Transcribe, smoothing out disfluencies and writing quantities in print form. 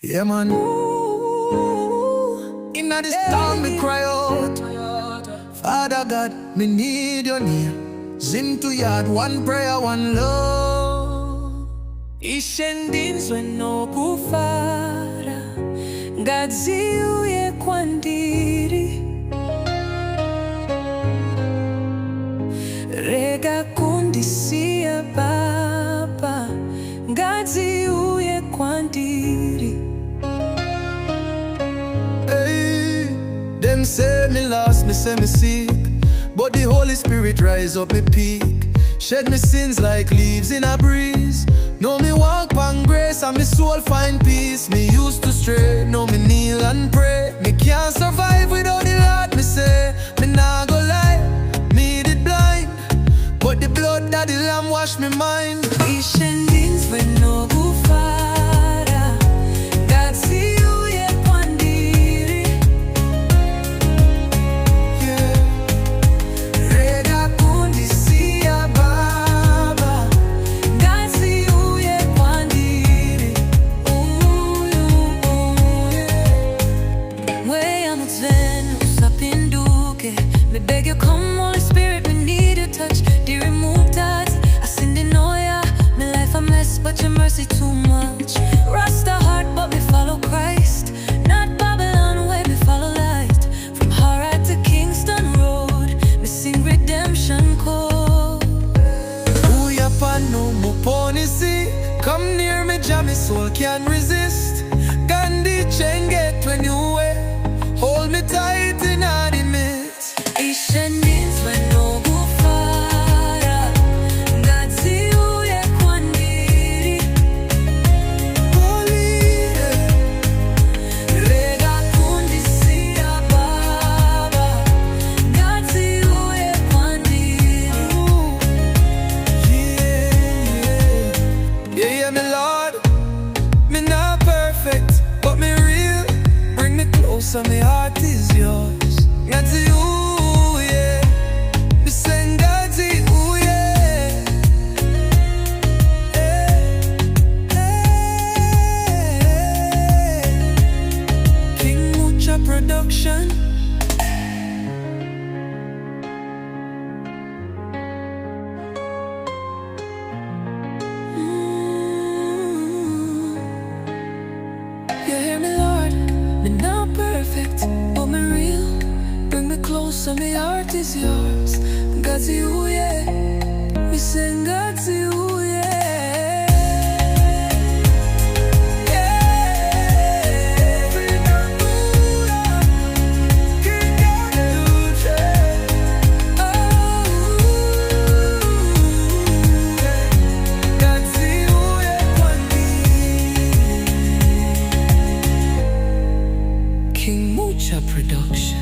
Yeah, man. Inna this town me cry out, Father God, me need your near. Zin to yard, one prayer, one love. Ishendinzwe nokufara Ngadziuye Kwandiri Rega kundisia baba Ngadziuye Kwandiri. Hey, them say me lost, me say me sick, but the Holy Spirit rise up me peak. Shed me sins like leaves in a breeze. Know me walk on grace and me soul find peace. Me used to stray, now me kneel and pray. Me can't survive without the Lord, me say. Me nah go lie, me did blind, but the blood that the Lamb wash me mind. Ishendinzwe nokufara Ngadziuye Kwandiri Rega kundisia baba Ngadziuye Kwandiri. Weya mutzenu usapinduke. Me beg you come Holy Spirit, we need your touch. Dear remove that I sinned in oil. My life a mess, but your mercy too much. Rasta heart, but me follow Christ. Not Babylon, where me follow light. From Harad to Kingston Road, me sing redemption code. Uya pano muponi si. Come near me, jam me soul can't resist. Gandhi chain get when you wear. Hold me tight in the midst. Ishendinzwe nokufara Ngadziuye Kwandiri Rega kundisia baba Ngadziuye Kwandiri. Yeah, me Lord, me not perfect, but me real. Bring me closer, my heart is yours. Ngadziuye, me say Ngadziuye. King Mucha Production. You hear me, Lord? Me not perfect, but me real. Bring me closer, my heart is yours. Ngadziuye, me say Ngadziuye. King Mucha Production.